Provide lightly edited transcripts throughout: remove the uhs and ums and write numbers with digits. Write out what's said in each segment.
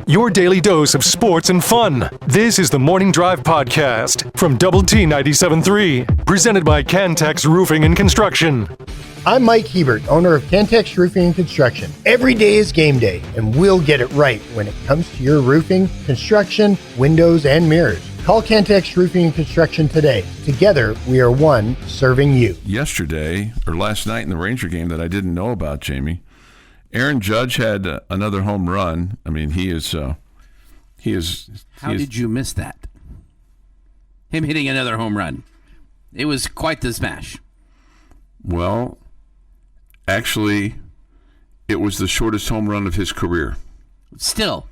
Your daily dose of sports and fun. This is the Morning Drive Podcast from Double T 97.3, presented by Cantex Roofing and Construction. I'm Mike Hebert, owner of Cantex Roofing and Construction. Every day is game day, and we'll get it right when it comes to your roofing, construction, windows, and mirrors. Call Cantex Roofing and Construction today. Together, we are one serving you. Yesterday, or last night in the Ranger game that I didn't know about, Jamie, Aaron Judge had another home run. I mean, he is. How did you miss that? Him hitting another home run. It was quite the smash. Well, actually, it was the shortest home run of his career. Still,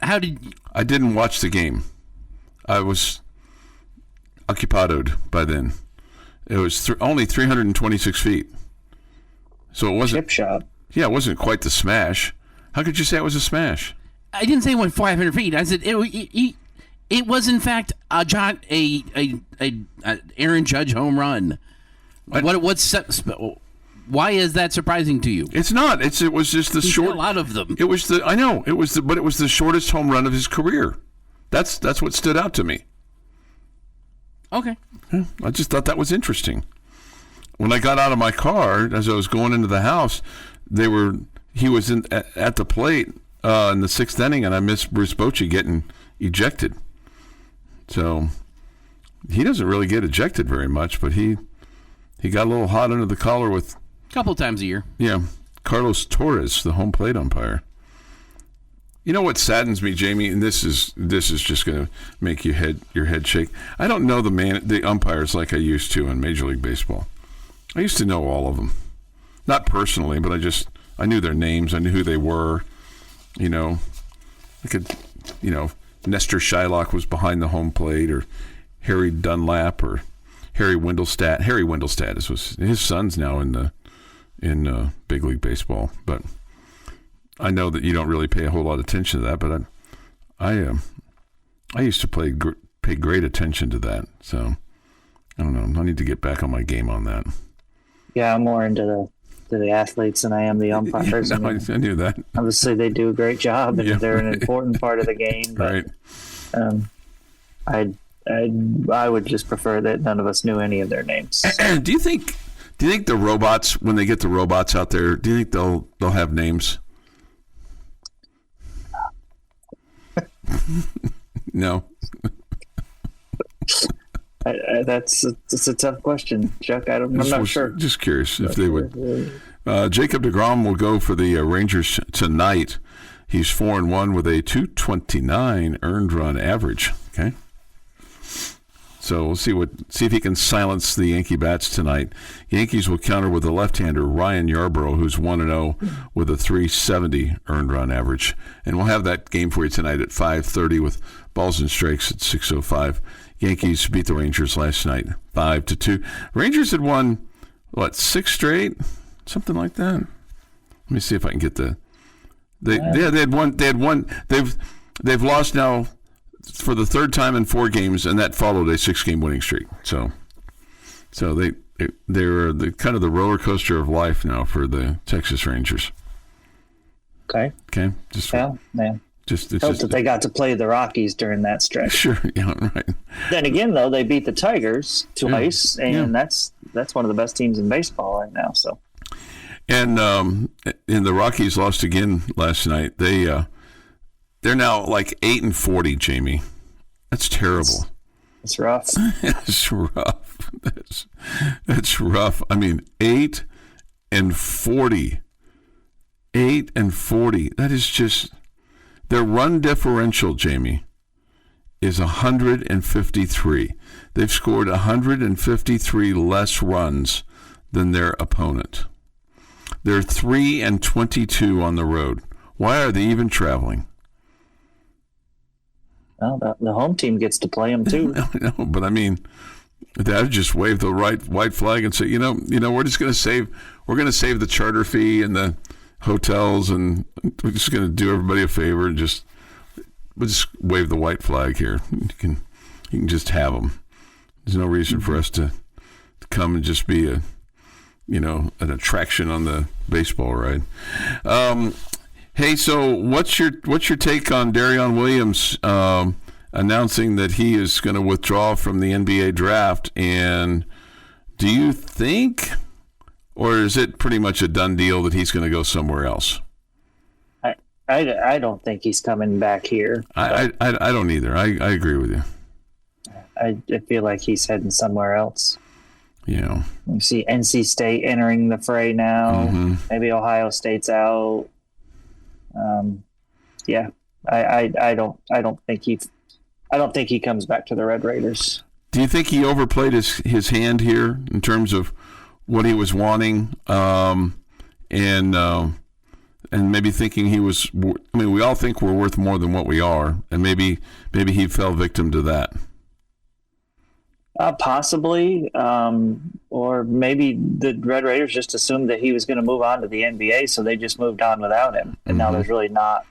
how did? I didn't watch the game. I was occupadoed by then. It was only 326 feet. So it wasn't chip shot. Yeah, it wasn't quite the smash. How could you say it was a smash? I didn't say it went 500 feet. I said it was in fact a Aaron Judge home run. Why is that surprising to you? It's not. It was just the short. A lot of them. It was I know. But it was the shortest home run of his career. That's what stood out to me. Okay. I just thought that was interesting. When I got out of my car, as I was going into the house, he was at the plate in the sixth inning, and I missed Bruce Bochy getting ejected. So he doesn't really get ejected very much, but he got a little hot under the collar with a couple times a year. Yeah, Carlos Torres, the home plate umpire. You know what saddens me, Jamie, and this is just going to make your head shake. I don't know the umpires like I used to in Major League Baseball. I used to know all of them, not personally, but I knew their names. I knew who they were. Nestor Shylock was behind the home plate, or Harry Dunlap, or Harry Wendelstedt. Harry Wendelstedt was his son's now in Big League Baseball, but I know that you don't really pay a whole lot of attention to that. But I used to pay great attention to that. So I don't know. I need to get back on my game on that. Yeah, I'm more into the athletes than I am the umpires. I knew that. Obviously, they do a great job, and they're an important part of the game. But, right. I would just prefer that none of us knew any of their names. Do you think the robots, when they get the robots out there, do you think they'll have names? No. It's a tough question, Chuck. I'm not sure. Just curious if they would. Jacob deGrom will go for the Rangers tonight. He's 4-1 with a .229 earned run average. Okay, so we'll see if he can silence the Yankee bats tonight. Yankees will counter with the left-hander Ryan Yarbrough, who's 1-0 with a .370 earned run average, and we'll have that game for you tonight at 5:30 with balls and strikes at 6:05. Yankees beat the Rangers last night 5-2. Rangers had won, 6 straight? Something like that. Let me see if I can get they had won. They've lost now for the third time in 4 games, and that followed a 6-game winning streak. So they're the kind of the roller coaster of life now for the Texas Rangers. Okay. Man. That they got to play the Rockies during that stretch. Sure, yeah, right. Then again, though, they beat the Tigers twice, and that's one of the best teams in baseball right now. So, and the Rockies lost again last night. They're now like 8-40, Jamie. That's terrible. It's rough. It's rough. That's rough. I mean, 8-40. 8-40. That is just. Their run differential, Jamie, is 153. They've scored 153 less runs than their opponent. They're 3-22 on the road. Why are they even traveling? Well, the home team gets to play them too. No, but I mean, I'd just wave the white flag and say, we're just going to save the charter fee and the hotels, and we're just going to do everybody a favor and we'll just wave the white flag here. You can just have them. There's no reason for us to come and just be an attraction on the baseball ride. Hey, so what's your take on Darion Williams announcing that he is going to withdraw from the NBA draft? And do you think, or is it pretty much a done deal that he's going to go somewhere else? I don't think he's coming back here. I don't either. I agree with you. I feel like he's heading somewhere else. Yeah. You see NC State entering the fray now. Mm-hmm. Maybe Ohio State's out. Yeah. I don't think he comes back to the Red Raiders. Do you think he overplayed his hand here in terms of what he was wanting, and maybe thinking he was? I mean, we all think we're worth more than what we are, and maybe he fell victim to that. Possibly, or maybe the Red Raiders just assumed that he was going to move on to the NBA, so they just moved on without him. And now there's really not.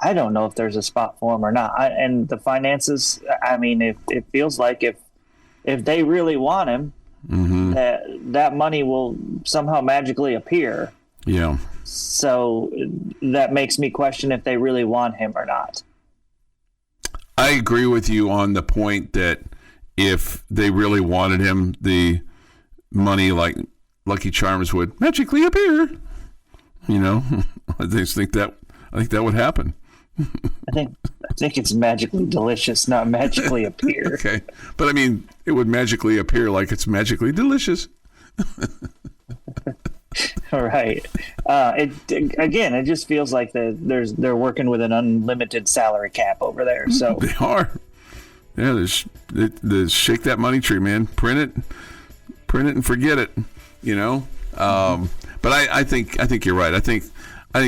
I don't know if there's a spot for him or not. And the finances. I mean, it feels like if they really want him, that money will somehow magically appear. Yeah. So that makes me question if they really want him or not. I agree with you on the point that if they really wanted him, the money, like Lucky Charms, would magically appear. You know, I think that would happen. I think it's magically delicious, not magically appear. Okay, but I mean, it would magically appear like it's magically delicious. All right. It just feels like they're working with an unlimited salary cap over there. So they are. Yeah, there's shake that money tree, man. Print it and forget it. You know. But I think you're right. I think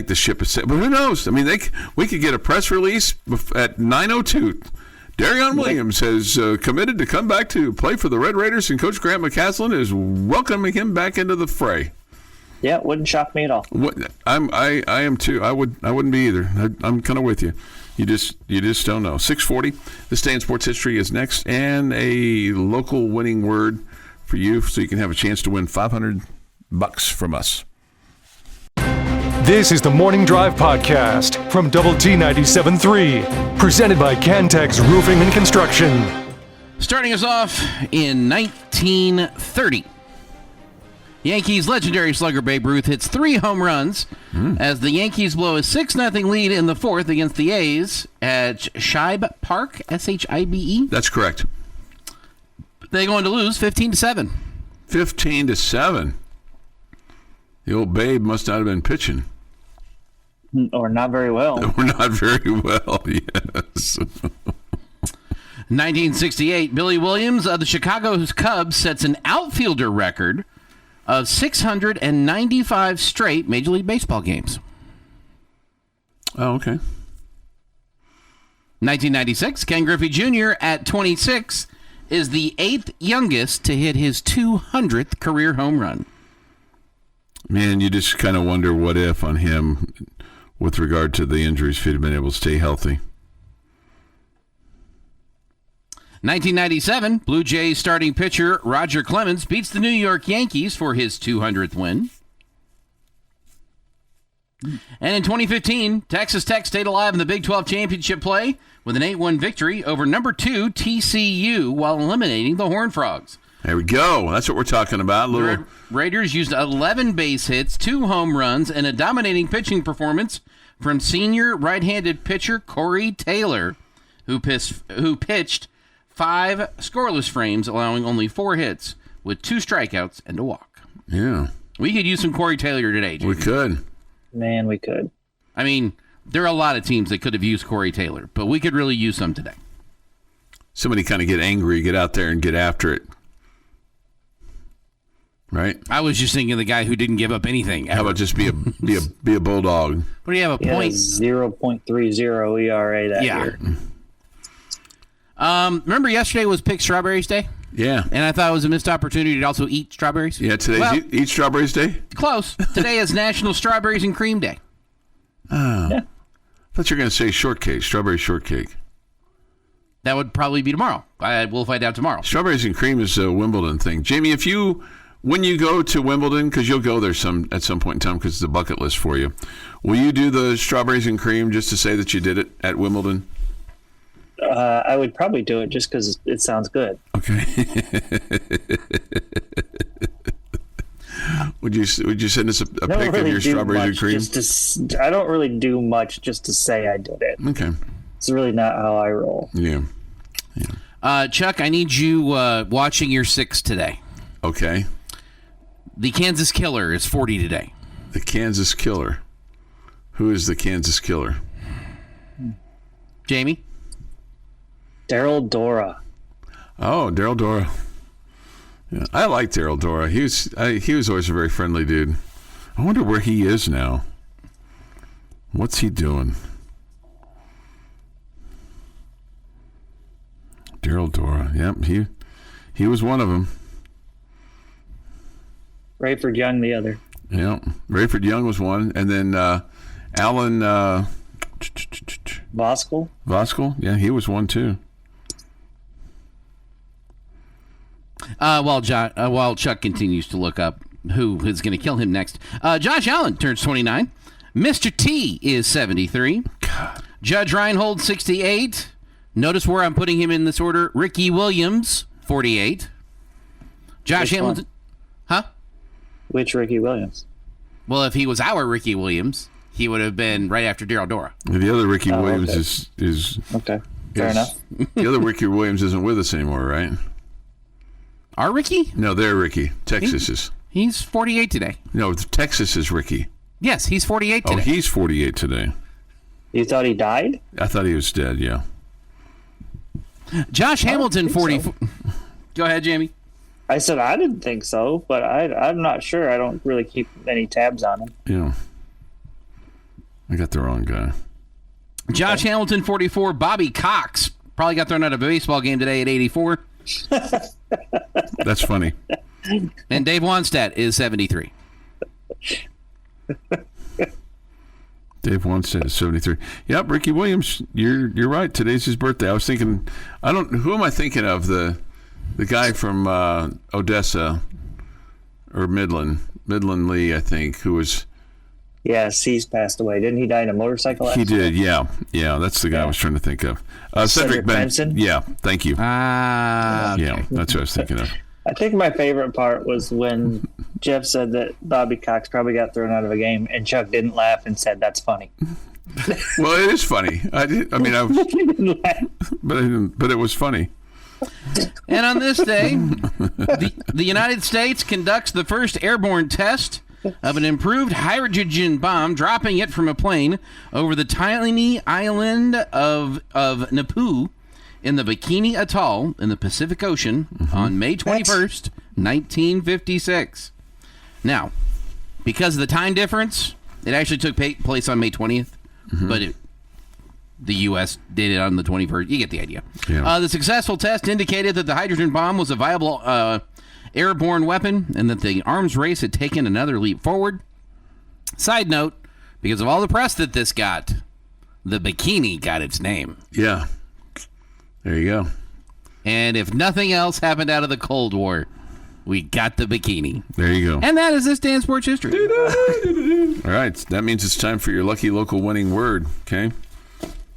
the ship is set. But who knows? I mean, we could get a press release at 9:02. Darion Williams has committed to come back to play for the Red Raiders, and Coach Grant McCaslin is welcoming him back into the fray. Yeah, it wouldn't shock me at all. I am too. I wouldn't be either. I'm kind of with you. You just don't know. 6:40. This Day in Sports History is next, and a local winning word for you, so you can have a chance to win $500 from us. This is the Morning Drive Podcast from Double T 97.3, presented by Cantex Roofing and Construction. Starting us off in 1930. Yankees legendary slugger Babe Ruth hits 3 home runs as the Yankees blow a 6-0 lead in the 4th against the A's at Shibe Park, Shibe. That's correct. They're going to lose 15-7. 15-7. The old Babe must not have been pitching. Or not very well. Or not very well, yes. 1968, Billy Williams of the Chicago Cubs sets an outfielder record of 695 straight Major League Baseball games. Oh, okay. 1996, Ken Griffey Jr. at 26 is the 8th youngest to hit his 200th career home run. Man, you just kind of wonder what if on him with regard to the injuries, if he'd have been able to stay healthy. 1997, Blue Jays starting pitcher Roger Clemens beats the New York Yankees for his 200th win. And in 2015, Texas Tech stayed alive in the Big 12 championship play with an 8-1 victory over number 2 TCU while eliminating the Horned Frogs. There we go. That's what we're talking about. The Raiders used 11 base hits, 2 home runs, and a dominating pitching performance from senior right-handed pitcher Corey Taylor, who pitched 5 scoreless frames, allowing only 4 hits with 2 strikeouts and a walk. Yeah. We could use some Corey Taylor today, Jamie. We could. Man, we could. I mean, there are a lot of teams that could have used Corey Taylor, but we could really use some today. Somebody kind of get angry, get out there and get after it. Right? I was just thinking of the guy who didn't give up anything ever. How about just be a bulldog? What do you have, a point? 0.30 ERA that year. Remember yesterday was Pick Strawberries Day? Yeah. And I thought it was a missed opportunity to also eat strawberries. Yeah, today's Eat Strawberries Day? Close. Today is National Strawberries and Cream Day. Oh. Yeah. I thought you were going to say shortcake, strawberry shortcake. That would probably be tomorrow. We'll find out tomorrow. Strawberries and cream is a Wimbledon thing. Jamie, if you When you go to Wimbledon, because you'll go there at some point in time because it's a bucket list for you, will you do the strawberries and cream just to say that you did it at Wimbledon? I would probably do it just because it sounds good. Okay. Would you send us a pic of your strawberries and cream? I don't really do much just to say I did it. Okay. It's really not how I roll. Yeah. Chuck, I need you watching your 6 today. Okay. The Kansas Killer is 40 today. The Kansas Killer. Who is the Kansas Killer? Jamie? Daryl Dora. Oh, Daryl Dora. Yeah, I like Daryl Dora. He was always a very friendly dude. I wonder where he is now. What's he doing? Daryl Dora. Yep, he was one of them. Rayford Young, the other. Yeah, Rayford Young was one, and then Alan Voskuhl. Voskuhl. Yeah, he was one too. While Chuck continues to look up who is going to kill him next, Josh Allen turns 29. Mr. T is 73. God. Judge Reinhold, 68. Notice where I'm putting him in this order. Ricky Williams, 48. Josh Hamilton. Huh? Which Ricky Williams? Well, if he was our Ricky Williams, he would have been right after Daryl Dora. The other Ricky Williams is okay. Fair enough. The other Ricky Williams isn't with us anymore, right? Our Ricky? No, they're Ricky. Texas is. He's 48 today. No, Texas is Ricky. Yes, he's 48 today. Oh, he's 48 today. You thought he died? I thought he was dead, yeah. Josh Hamilton, 44. So. Go ahead, Jamie. I said I didn't think so, but I'm not sure. I don't really keep any tabs on him. Yeah. I got the wrong guy. Josh Hamilton, 44. Bobby Cox probably got thrown out of a baseball game today at 84. That's funny. And Dave Wanstead is 73. Dave Wanstead is 73. Yep, Ricky Williams, you're right. Today's his birthday. I was thinking, who am I thinking of? The guy from Odessa or Midland Lee, I think, who was. Yes, he's passed away. Didn't he die in a motorcycle accident? He did, yeah. Yeah, that's the guy I was trying to think of. Cedric Benson. Yeah, thank you. Okay. Yeah, that's what I was thinking of. I think my favorite part was when Jeff said that Bobby Cox probably got thrown out of a game, and Chuck didn't laugh and said, "That's funny." Well, it is funny. I didn't laugh. But it was funny. And on this day, the United States conducts the first airborne test of an improved hydrogen bomb, dropping it from a plane over the tiny island of Napu in the Bikini Atoll in the Pacific Ocean on May 21st, 1956. Now, because of the time difference, it actually took place on May 20th, but the U.S. did it on the 21st. You get the idea. Yeah. The successful test indicated that the hydrogen bomb was a viable airborne weapon and that the arms race had taken another leap forward. Side note, because of all the press that this got, the Bikini got its name. Yeah. There you go. And if nothing else happened out of the Cold War, we got the Bikini. There you go. And that is this day in sports history. All right. That means it's time for your lucky local winning word, okay?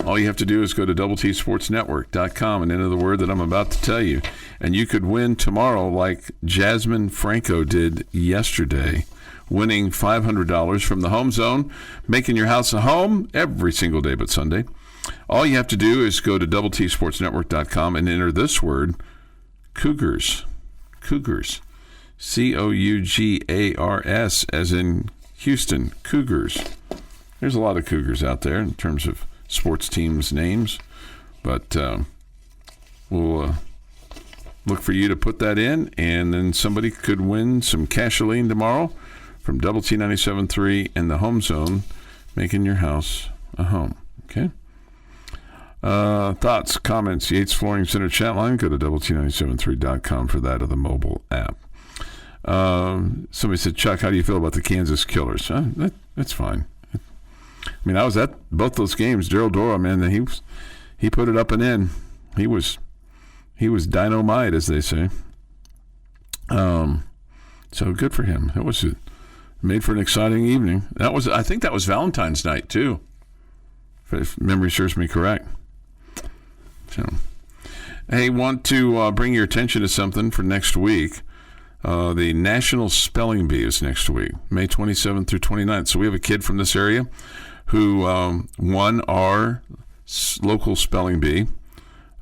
All you have to do is go to doubleTSportsNetwork.com and enter the word that I'm about to tell you. And you could win tomorrow like Jasmine Franco did yesterday, winning $500 from the Home Zone, making your house a home every single day but Sunday. All you have to do is go to doubleTSportsNetwork.com and enter this word, Cougars. Cougars. Cougars, as in Houston, Cougars. There's a lot of Cougars out there in terms of sports teams' names, but we'll look for you to put that in, and then somebody could win some casholine tomorrow from Double T 97.3 and the Home Zone, making your house a home. Okay? Thoughts, comments, Yates Flooring Center chat line. Go to doublet973.com for that, or the mobile app. Somebody said, Chuck, how do you feel about the Kansas Killers? That's fine. I mean, I was at both those games. Daryl Dora, man, he put it up and in. He was dynamite, as they say. So good for him. It was made for an exciting evening. I think that was Valentine's night too, if memory serves me correct. So, hey, want to bring your attention to something for next week. The National Spelling Bee is next week, May 27th through 29th. So we have a kid from this area who won our local spelling bee.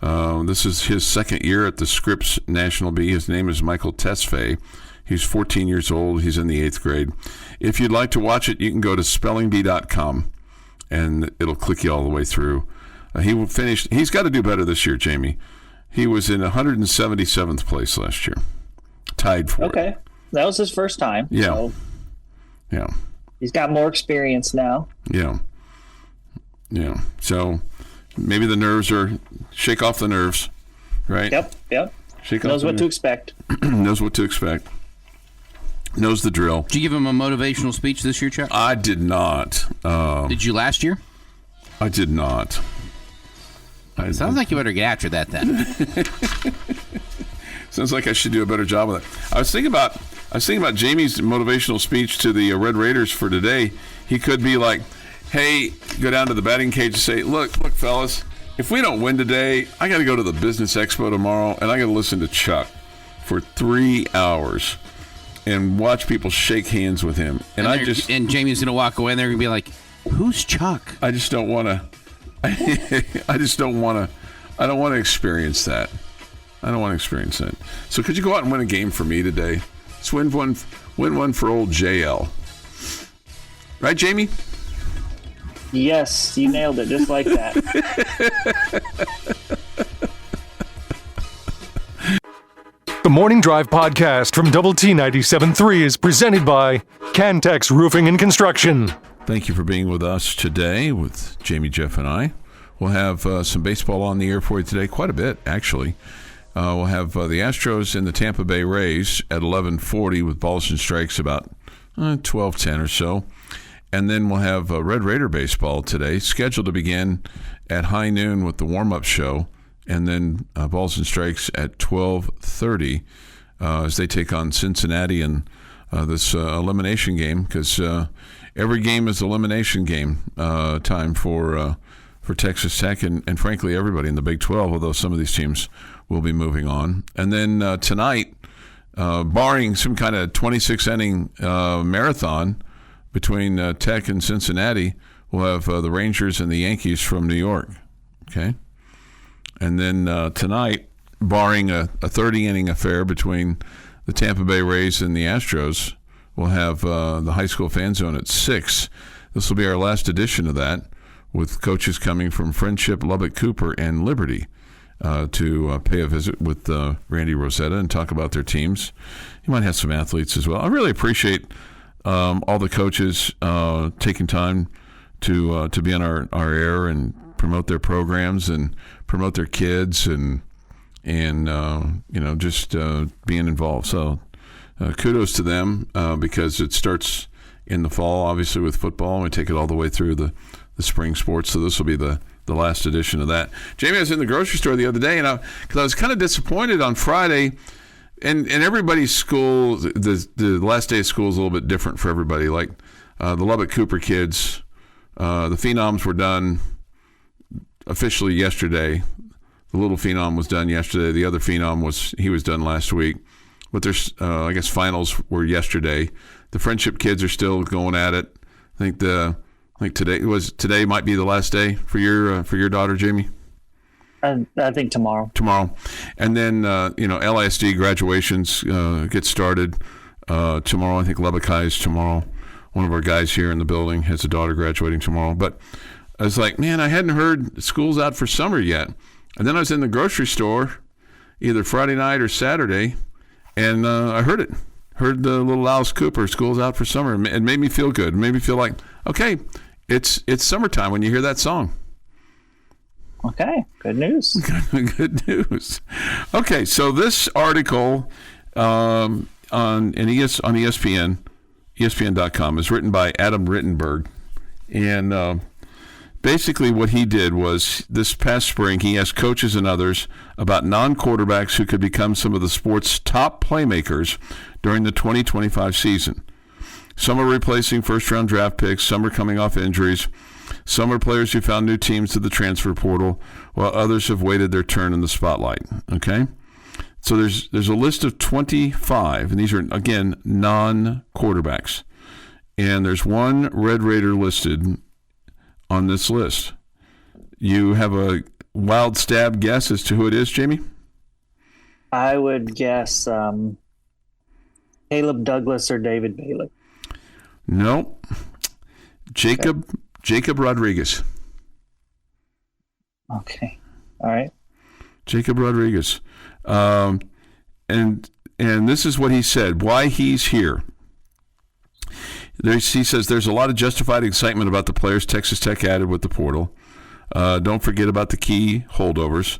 This is his second year at the Scripps National Bee. His name is Michael Tesfaye. He's 14 years old. He's in the 8th grade. If you'd like to watch it, you can go to spellingbee.com, and it'll click you all the way through. He will finish. He's got to do better this year, Jamie. He was in 177th place last year, tied for it. Okay, that was his first time. Yeah, so yeah. He's got more experience now. Yeah, yeah. So maybe the nerves shake off the nerves, right? Yep. Knows what to expect. Knows what to expect. Knows the drill. Did you give him a motivational speech this year, Chuck? I did not. Did you last year? I did not. Sounds like you better get after that then. Sounds like I should do a better job with it. I was thinking about Jamie's motivational speech to the Red Raiders for today. He could be like, "Hey, go down to the batting cage and say, look, fellas, if we don't win today, I got to go to the Business Expo tomorrow, and I got to listen to Chuck for 3 hours and watch people shake hands with him." And Jamie's gonna walk away, and they're gonna be like, "Who's Chuck?" I just don't want to. I don't want to experience that. I don't want to experience that. So could you go out and win a game for me today? Let's win one for old JL. Right, Jamie? Yes, you nailed it just like that. The Morning Drive podcast from Double T 97.3 is presented by Cantex Roofing and Construction. Thank you for being with us today with Jamie, Jeff, and I. We'll have some baseball on the air for you today, quite a bit, actually. We'll have the Astros and the Tampa Bay Rays at 11:40 with balls and strikes about 12:10 or so. And then we'll have Red Raider baseball today, scheduled to begin at high noon with the warm-up show, and then balls and strikes at 12:30 as they take on Cincinnati in this elimination game, because every game is elimination game time for Texas Tech and frankly everybody in the Big 12, although some of these teams will be moving on. And then tonight, barring some kind of 26-inning marathon between Tech and Cincinnati, we'll have the Rangers and the Yankees from New York. Okay? And then tonight, barring a 30-inning affair between the Tampa Bay Rays and the Astros, we'll have the high school fan zone at 6. This will be our last edition of that, with coaches coming from Friendship, Lubbock Cooper, and Liberty to pay a visit with Randy Rosetta and talk about their teams. You might have some athletes as well. I really appreciate all the coaches taking time to be on our air and promote their programs and promote their kids and just being involved. So kudos to them because it starts in the fall, obviously, with football, and we take it all the way through the spring sports. So this will be the last edition of that. Jamie, I was in the grocery store the other day, and because I was kind of disappointed on Friday, and everybody's school, the last day of school is a little bit different for everybody. Like the Lubbock Cooper kids, the Phenoms were done officially yesterday. The little Phenom was done yesterday. The other Phenom was done last week. But there's, I guess, finals were yesterday. The Friendship kids are still going at it. I think today might be the last day for your daughter, Jamie. I think tomorrow. And then LISD graduations get started tomorrow. I think Lubbock High is tomorrow. One of our guys here in the building has a daughter graduating tomorrow. But I was like, man, I hadn't heard school's out for summer yet. And then I was in the grocery store either Friday night or Saturday, and I heard it. Heard the little Alice Cooper, school's out for summer. It made me feel good. It made me feel like, okay, it's summertime when you hear that song. Okay, good news. Good news. Okay, so this article on ESPN, ESPN.com, is written by Adam Rittenberg. And basically what he did was this past spring, he asked coaches and others about non-quarterbacks who could become some of the sport's top playmakers during the 2025 season. Some are replacing first-round draft picks. Some are coming off injuries. Some are players who found new teams through the transfer portal, while others have waited their turn in the spotlight. Okay? So there's a list of 25, and these are, again, non-quarterbacks. And there's one Red Raider listed on this list. You have a wild stab guess as to who it is, Jamie? I would guess Caleb Douglas or David Bailey. Nope. Jacob Rodriguez. Okay. All right. Jacob Rodriguez. And this is what he said, why he's here. He says there's a lot of justified excitement about the players Texas Tech added with the portal. Don't forget about the key holdovers.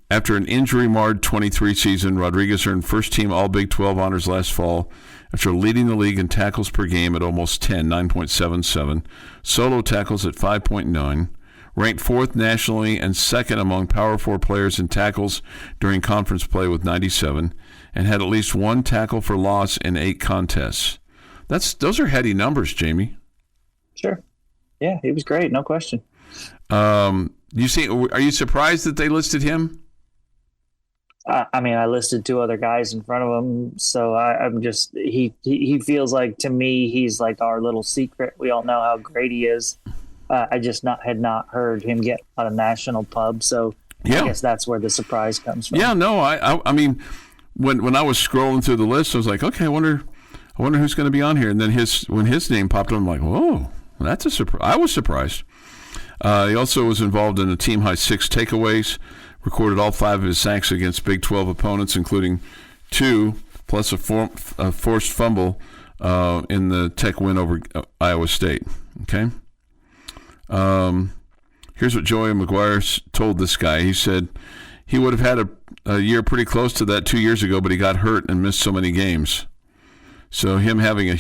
After an injury-marred 23 season, Rodriguez earned first-team All-Big 12 honors last fall after leading the league in tackles per game at almost 10, 9.77, solo tackles at 5.9, ranked fourth nationally and second among Power 4 players in tackles during conference play with 97, and had at least one tackle for loss in 8 contests. Those are heady numbers, Jamie. Sure. Yeah, he was great, no question. Are you surprised that they listed him? I mean, I listed 2 other guys in front of him, so I'm just he feels like, to me, he's like our little secret. We all know how great he is. I just had not heard him get on a national pub, so yeah. I guess that's where the surprise comes from. Yeah, no, I mean, when I was scrolling through the list, I was like, okay, I wonder who's going to be on here. And then when his name popped up, I'm like, whoa, that's a surprise. I was surprised. He also was involved in a team-high 6 takeaways, recorded all 5 of his sacks against Big 12 opponents, including 2 plus a forced fumble in the Tech win over Iowa State. Okay. Here's what Joey McGuire told this guy. He said he would have had a year pretty close to that 2 years ago, but he got hurt and missed so many games. So him having a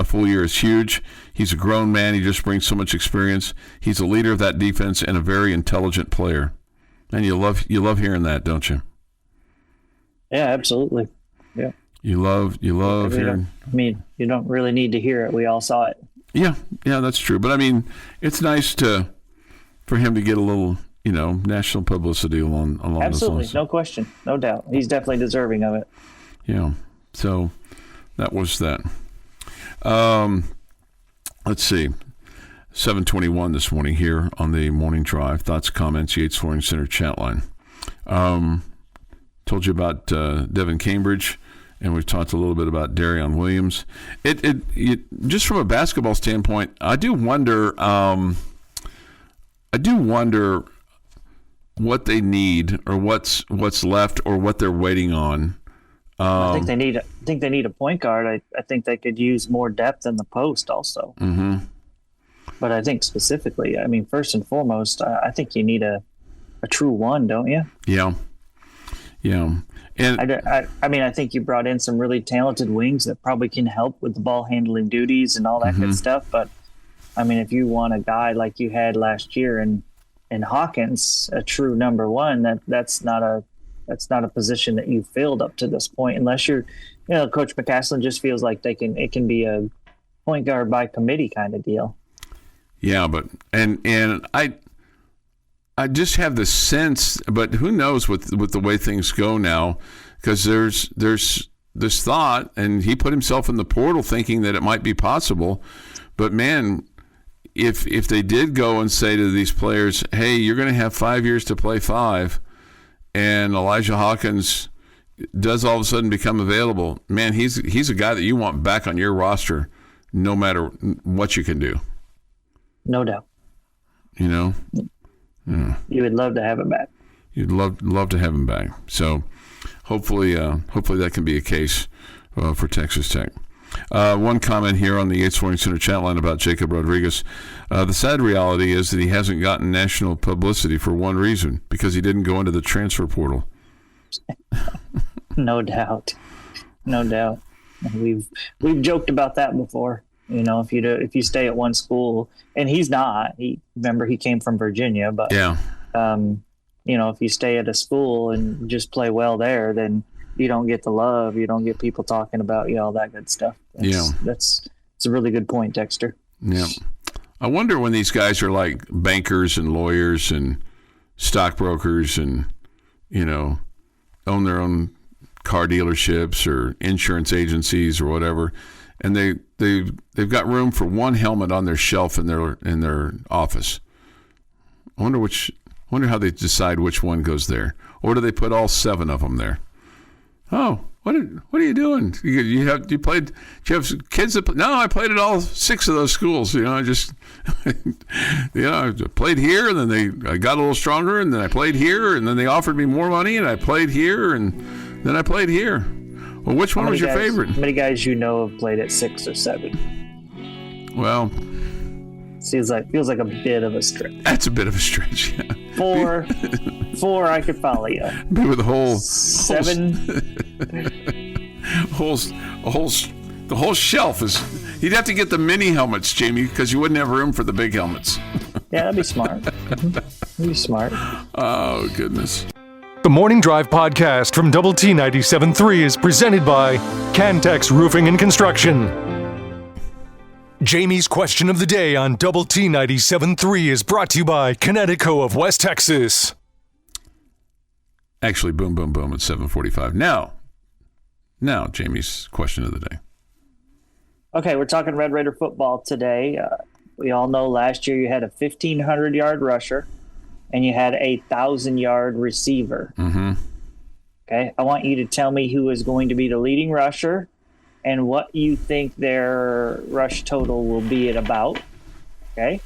full year is huge. He's a grown man. He just brings so much experience. He's a leader of that defense and a very intelligent player. And you love hearing that, don't you? Yeah, absolutely. Yeah. You love hearing. I mean, you don't really need to hear it. We all saw it. Yeah, that's true. But I mean, it's nice for him to get a little, national publicity along those lines. Absolutely, no question, no doubt. He's definitely deserving of it. Yeah. So that was that. Let's see. 7:21 this morning here on the Morning Drive. Thoughts, comments, Yates Flooring Center chat line. Told you about Devin Cambridge, and we've talked a little bit about Darion Williams. It just from a basketball standpoint, I do wonder what they need, or what's left, or what they're waiting on. I think they need a point guard. I think they could use more depth in the post also. Mm-hmm. But I think specifically, I mean, first and foremost, I think you need a true one, don't you? Yeah. And I think you brought in some really talented wings that probably can help with the ball handling duties and all that good stuff. But I mean, if you want a guy like you had last year in Hawkins, a true number one, that's not a position that you filled up to this point, unless you're, Coach McCaslin just feels like it can be a point guard by committee kind of deal. Yeah, but and I just have the sense, but who knows with the way things go now, because there's this thought, and he put himself in the portal thinking that it might be possible, but man, if they did go and say to these players, hey, you're going to have 5 years to play 5, and Elijah Hawkins does all of a sudden become available, man, he's a guy that you want back on your roster no matter what you can do. No doubt. Yeah. You would love to have him back. You'd love to have him back. So hopefully that can be a case for Texas Tech. One comment here on the Yates Flooring Center chat line about Jacob Rodriguez. The sad reality is that he hasn't gotten national publicity for one reason, because he didn't go into the transfer portal. No doubt. We've joked about that before. if you stay at one school, and he's not. Remember he came from Virginia, but Yeah. If you stay at a school and just play well there, then you don't get the love. You don't get people talking about you, all that good stuff. That's a really good point, Dexter. Yeah. I wonder when these guys are like bankers and lawyers and stockbrokers and, own their own car dealerships or insurance agencies or whatever, and they've got room for one helmet on their shelf in their office. I wonder how they decide which one goes there, or do they put all 7 of them there? Oh, what are you doing? You have kids that no, I played at all 6 of those schools. I just I played here, and then I got a little stronger, and then I played here, and then they offered me more money, and I played here, and then I played here. Well, which one was your favorite? How many guys have played at 6 or 7? Well, feels like a bit of a stretch. That's a bit of a stretch. Yeah. 4, I could follow you. Maybe with the whole 7. The whole shelf is. You'd have to get the mini helmets, Jamie, because you wouldn't have room for the big helmets. Yeah, that'd be smart. That'd be smart. Oh, goodness. The Morning Drive podcast from Double T 97.3 is presented by Cantex Roofing and Construction. Jamie's question of the day on Double T 97.3 is brought to you by Connecticut of West Texas. Actually, boom, boom, boom at 7:45. Now, Jamie's question of the day. Okay, we're talking Red Raider football today. We all know last year you had a 1,500-yard rusher and you had a 1,000-yard receiver. Mm-hmm. Okay, I want you to tell me who is going to be the leading rusher and what you think their rush total will be at about. Okay,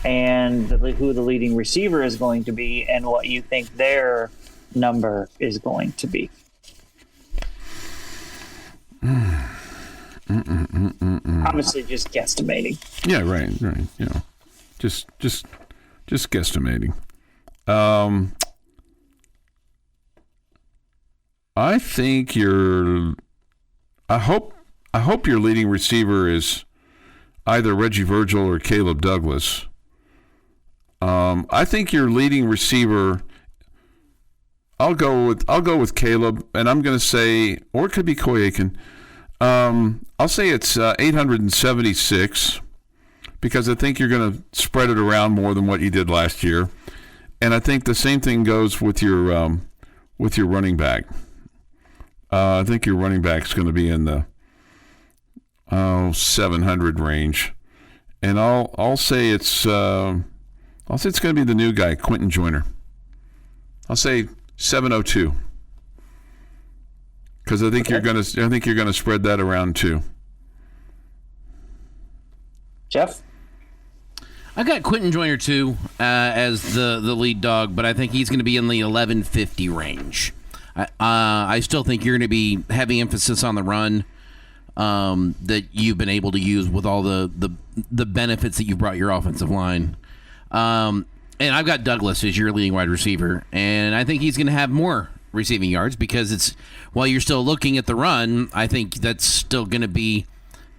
and who the leading receiver is going to be and what you think their number is going to be. Obviously, just guesstimating. Yeah, right. Just guesstimating. I think I hope your leading receiver is either Reggie Virgil or Caleb Douglas. I think your leading receiver. I'll go with Caleb, and I'm going to say, or it could be Coy Aiken. I'll say it's 876 because I think you're going to spread it around more than what you did last year, and I think the same thing goes with your running back. I think your running back's going to be in the 700 range, and I'll say it's going to be the new guy, Quentin Joyner. I'll say 702. Because I think you're gonna spread that around too. Jeff, I got Quentin Joyner too as the lead dog, but I think he's going to be in the 1150 range. I still think you're going to be heavy emphasis on the run that you've been able to use with all the benefits that you've brought your offensive line. And I've got Douglas as your leading wide receiver, and I think he's going to have more receiving yards because while you're still looking at the run, I think that's still going to be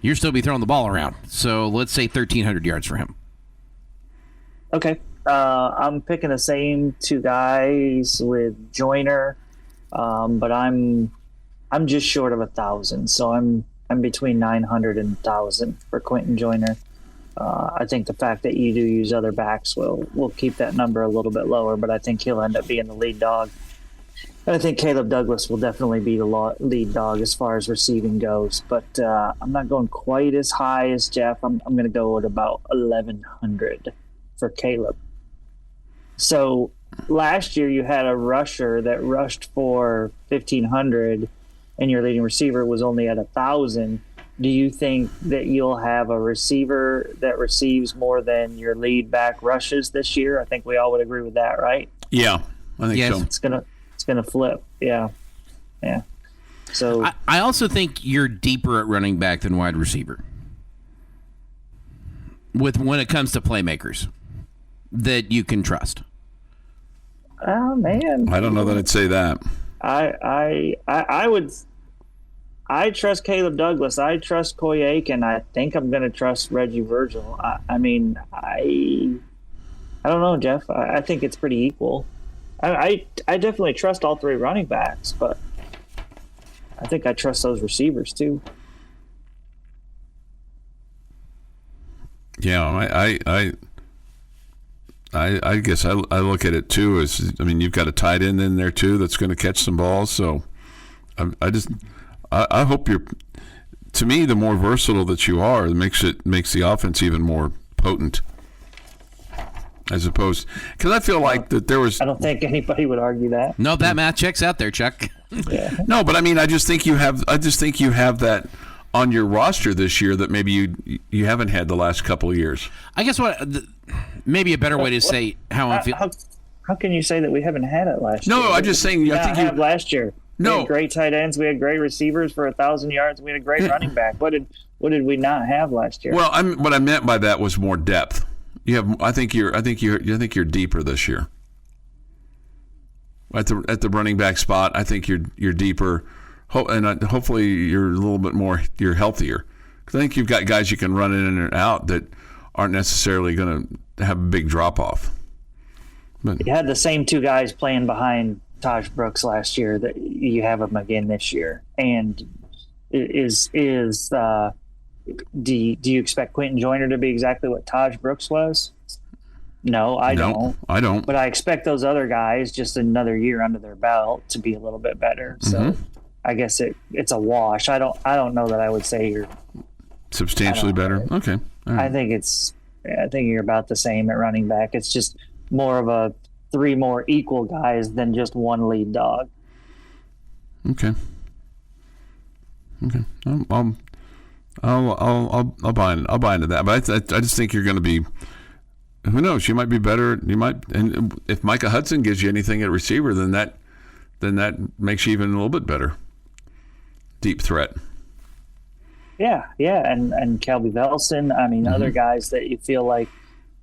you're still be throwing the ball around. So let's say 1,300 yards for him. Okay, I'm picking the same 2 guys with Joyner, but I'm just short of 1,000, so I'm between 900 and 1,000 for Quentin Joyner. I think the fact that you do use other backs will keep that number a little bit lower, but I think he'll end up being the lead dog. And I think Caleb Douglas will definitely be the lead dog as far as receiving goes, but I'm not going quite as high as Jeff. I'm going to go at about 1,100 for Caleb. So last year you had a rusher that rushed for 1,500 and your leading receiver was only at 1,000. Do you think that you'll have a receiver that receives more than your lead back rushes this year? I think we all would agree with that, right? Yeah, I think so. It's gonna flip. Yeah. So I also think you're deeper at running back than wide receiver. When it comes to playmakers that you can trust. Oh man, I don't know that I'd say that. I I trust Caleb Douglas. I trust Coy Aiken. I think I'm going to trust Reggie Virgil. I mean, I don't know, Jeff. I think it's pretty equal. I definitely trust all three running backs, but I think I trust those receivers too. Yeah, I guess I look at it too as, I mean, you've got a tight end in there too that's going to catch some balls. So I hope you're. To me, the more versatile that you are, it makes the offense even more potent. As opposed, because I feel like that there was. I don't think anybody would argue that. No, that math checks out there, Chuck. Yeah. No, but I mean, I just think you have that on your roster this year that maybe you haven't had the last couple of years. I guess maybe a better way to say how I'm feeling. How can you say that we haven't had it last year? No, I'm just saying. I think you had last year. No, we had great tight ends. We had great receivers for 1,000 yards. We had a great running back. What did we not have last year? Well, what I meant by that was more depth. You have. I think you're deeper this year. At the running back spot, I think you're deeper, and hopefully you're a little bit more. You're healthier. Because I think you've got guys you can run in and out that aren't necessarily going to have a big drop off. But you had the same two guys playing behind Taj Brooks last year that you have them again this year. And do you expect Quentin Joyner to be exactly what Taj Brooks was? No, I don't. I don't. But I expect those other guys, just another year under their belt, to be a little bit better. So I guess it's a wash. I don't know that I would say you're substantially better. Okay. All right. I think you're about the same at running back. It's just more of a 3 more equal guys than just one lead dog. Okay. I'll buy into that. But I just think you're going to be. Who knows? You might be better. You might, and if Micah Hudson gives you anything at receiver, then that makes you even a little bit better. Deep threat. Yeah, and Kelby Velson. I mean, other guys that you feel like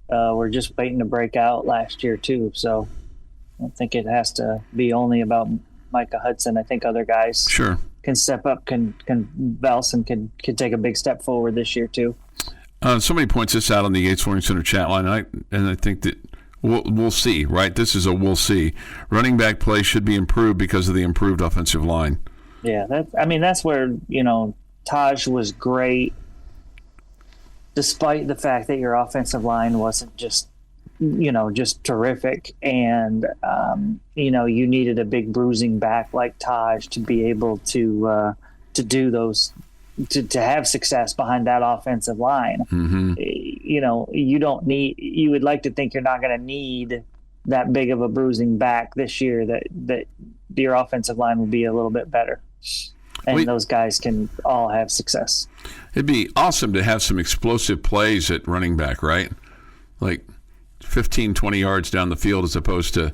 were just waiting to break out last year too. So I don't think it has to be only about Micah Hudson. I think other guys can step up. Velson can take a big step forward this year too. Somebody points this out on the Yates Flooring Center chat line, and I think that we'll see, right? This is a we'll see. Running back play should be improved because of the improved offensive line. Yeah, that's where, Taj was great, despite the fact that your offensive line wasn't just terrific. And, you needed a big bruising back like Taj to be able to do those, to have success behind that offensive line. You would like to think you're not going to need that big of a bruising back this year, that your offensive line will be a little bit better. And those guys can all have success. It'd be awesome to have some explosive plays at running back, right? Like 15, 20 yards down the field, as opposed to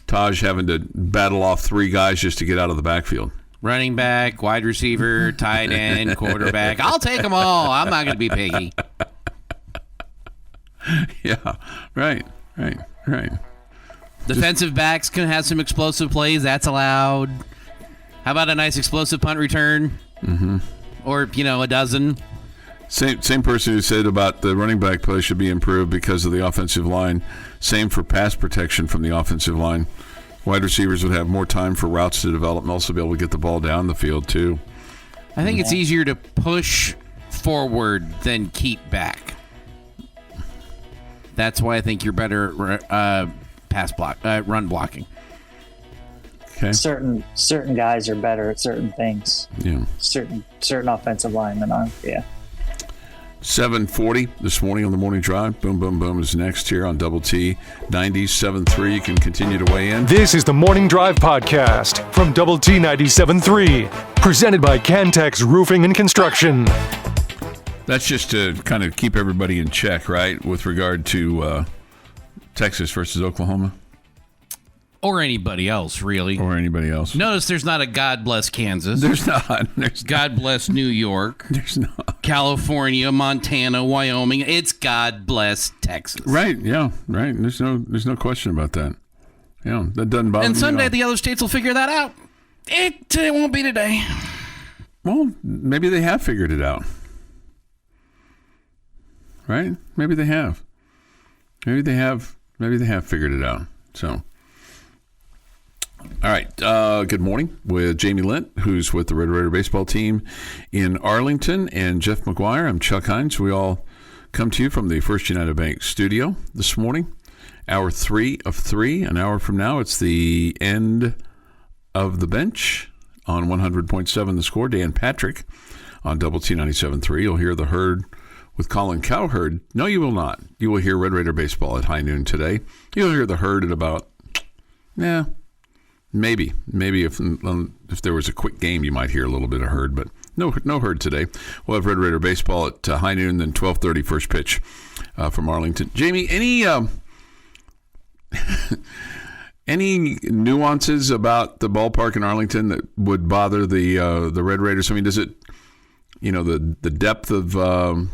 Taj having to battle off 3 guys just to get out of the backfield. Running back, wide receiver, tight end, quarterback. I'll take them all. I'm not going to be picky. Yeah, right. Defensive backs can have some explosive plays. That's allowed. How about a nice explosive punt return? Or, a dozen. Same person who said about the running back play should be improved because of the offensive line. Same for pass protection from the offensive line. Wide receivers would have more time for routes to develop and also be able to get the ball down the field, too. I think it's easier to push forward than keep back. That's why I think you're better run blocking. Okay. Certain guys are better at certain things. Yeah. Certain offensive linemen are. Yeah. 7:40 this morning on the Morning Drive. Boom, boom, boom is next here on Double T 97.3. You can continue to weigh in. This is the Morning Drive podcast from Double T 97.3, presented by Cantex Roofing and Construction. That's just to kind of keep everybody in check, right, with regard to Texas versus Oklahoma. Or anybody else, really. Or anybody else. Notice there's not a God bless Kansas. There's not. God bless New York. There's not. California, Montana, Wyoming. It's God bless Texas. Right, yeah, right. There's no question about that. Yeah, that doesn't bother me. And someday the other states will figure that out. It won't be today. Well, maybe they have figured it out. Right? Maybe they have. Maybe they have figured it out. So, all right. Good morning with Jamie Lent, who's with the Red Raider baseball team in Arlington, and Jeff McGuire. I'm Chuck Heinz. We all come to you from the First United Bank studio this morning. Hour 3 of 3. An hour from now, it's the end of the bench on 100.7 The Score. Dan Patrick on Double T 97.3. You'll hear the Herd with Colin Cowherd. No, you will not. You will hear Red Raider baseball at high noon today. You'll hear the Herd at about, maybe if there was a quick game, you might hear a little bit of Herd, but no Herd today. We'll have Red Raider baseball at high noon, then 12:30 first pitch from Arlington. Jamie, any nuances about the ballpark in Arlington that would bother the Red Raiders? I mean, does it, the depth of the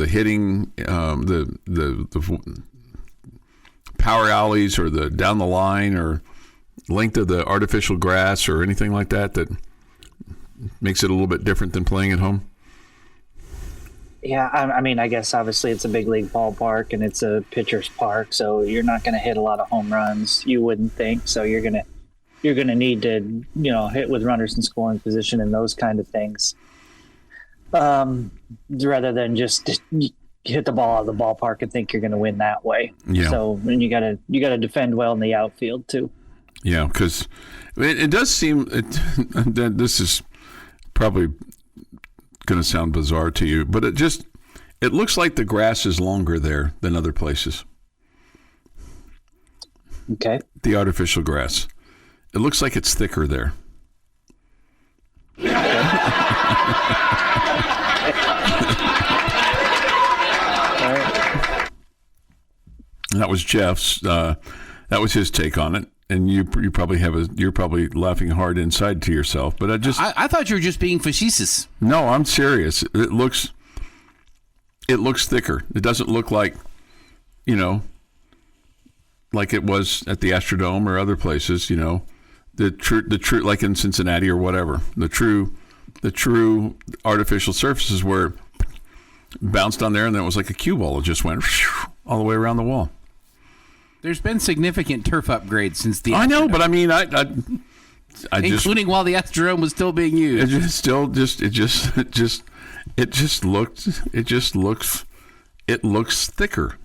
hitting, the power alleys, or the down the line, or length of the artificial grass, or anything like that makes it a little bit different than playing at home? Yeah, I mean, I guess obviously it's a big league ballpark and it's a pitcher's park, so you're not going to hit a lot of home runs, you wouldn't think. So you're gonna need to hit with runners in scoring position and those kind of things, rather than just hit the ball out of the ballpark and think you're going to win that way. Yeah. So and you gotta defend well in the outfield too. Yeah, because it does seem that this is probably going to sound bizarre to you, but it looks like the grass is longer there than other places. Okay. The artificial grass. It looks like it's thicker there. That was Jeff's. That was his take on it, and you're probably laughing hard inside to yourself. But I thought you were just being facetious. No, I'm serious. It looks thicker. It doesn't look like, like it was at the Astrodome or other places. The true like in Cincinnati or whatever. The true artificial surfaces where it bounced on there, and then it was like a cue ball. It just went all the way around the wall. There's been significant turf upgrades since the Astrodome. I know, but I mean, I including while the Astrodome was still being used. It looks thicker.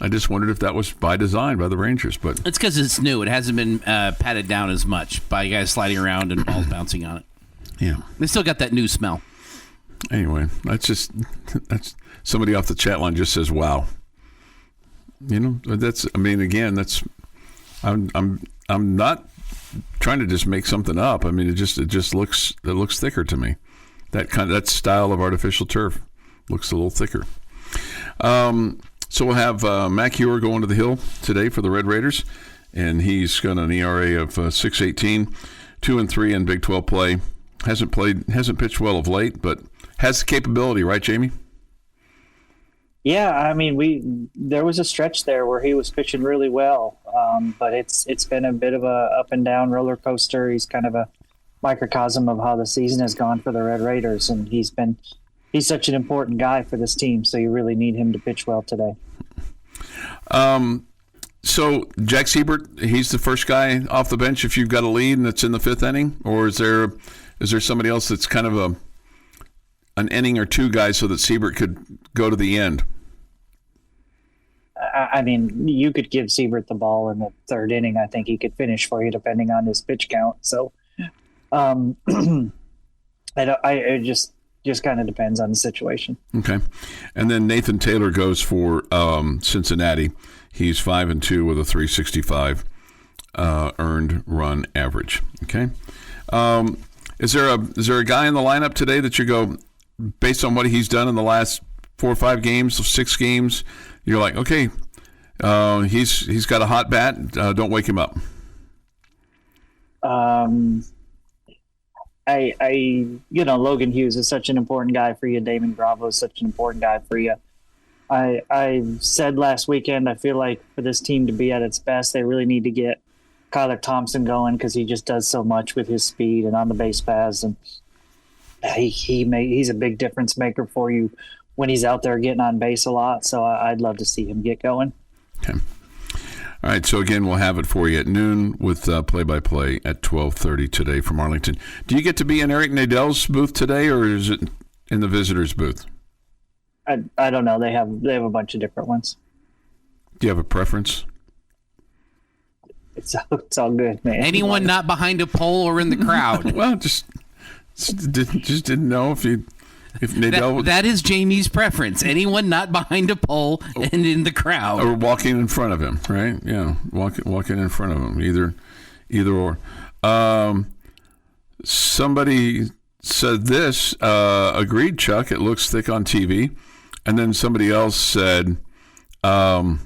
I just wondered if that was by design by the Rangers, but it's because it's new. It hasn't been patted down as much by guys sliding around and balls bouncing on it. Yeah, they still got that new smell. Anyway, that's somebody off the chat line just says, "Wow." I'm not trying to just make something up. I mean, it looks thicker to me. That style of artificial turf looks a little thicker. So we'll have Mac Hewer going to the Hill today for the Red Raiders, and he's got an ERA of 6.18, 2-3 in Big 12 play. Hasn't pitched well of late, but has the capability, right, Jamie? Yeah, I mean, there was a stretch there where he was pitching really well, but it's been a bit of a up and down roller coaster. He's kind of a microcosm of how the season has gone for the Red Raiders, and he's such an important guy for this team, so you really need him to pitch well today. So Jack Siebert, he's the first guy off the bench if you've got a lead and it's in the fifth inning, or is there somebody else that's kind of an inning or two guy so that Siebert could go to the end? I mean, you could give Siebert the ball in the third inning. I think he could finish for you depending on his pitch count. So it just kind of depends on the situation. Okay. And then Nathan Taylor goes for Cincinnati. He's 5-2 with a 365 earned run average. Okay. Is there a guy in the lineup today that you go, based on what he's done in the last 4 or 5 games, 6 games, you're like, okay, he's got a hot bat. Don't wake him up. Logan Hughes is such an important guy for you. Damon Bravo is such an important guy for you. I said last weekend, I feel like for this team to be at its best, they really need to get Kyler Thompson going because he just does so much with his speed and on the base paths. And he's a big difference maker for you when he's out there getting on base a lot. So I'd love to see him get going. Okay. All right, so again, we'll have it for you at noon with play-by-play at 12:30 today from Arlington. Do you get to be in Eric Nadell's booth today, or is it in the visitors' booth? I don't know. They have a bunch of different ones. Do you have a preference? It's all good, man. Anyone not behind a pole or in the crowd? Well, just didn't know if Nadell that is Jamie's preference. Anyone not behind a pole and in the crowd, or walking in front of him, right? Yeah, walking in front of him, either or. Somebody said this. Agreed, Chuck. It looks thick on TV, and then somebody else said that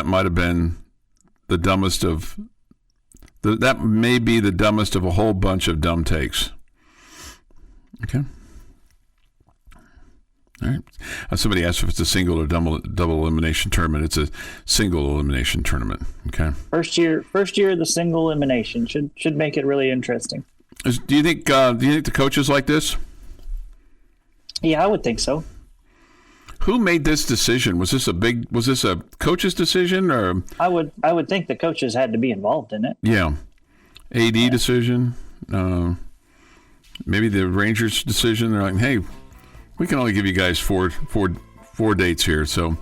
might have been the dumbest of. That may be the dumbest of a whole bunch of dumb takes. Okay. All right. Somebody asked if it's a single or double elimination tournament. It's a single elimination tournament. Okay. First year of the single elimination should make it really interesting. Do you think the coaches like this? Yeah, I would think so. Who made this decision? Was this a coach's decision, or? I would think the coaches had to be involved in it. Yeah. AD decision. Maybe the Rangers decision. They're like, hey, we can only give you guys four dates here, so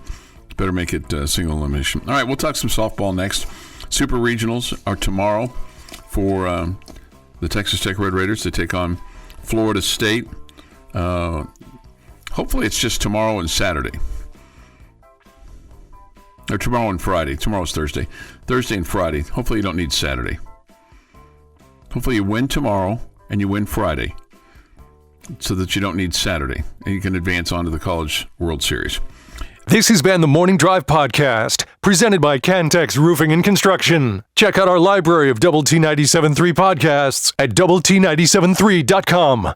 better make it single elimination. All right, we'll talk some softball next. Super Regionals are tomorrow for the Texas Tech Red Raiders to take on Florida State. Hopefully it's just tomorrow and Saturday. Or tomorrow and Friday. Tomorrow's Thursday. Thursday and Friday. Hopefully you don't need Saturday. Hopefully you win tomorrow and you win Friday so that you don't need Saturday and you can advance on to the College World Series. This has been the Morning Drive Podcast, presented by Cantex Roofing and Construction. Check out our library of Double T 97.3 podcasts at doublet97.3.com.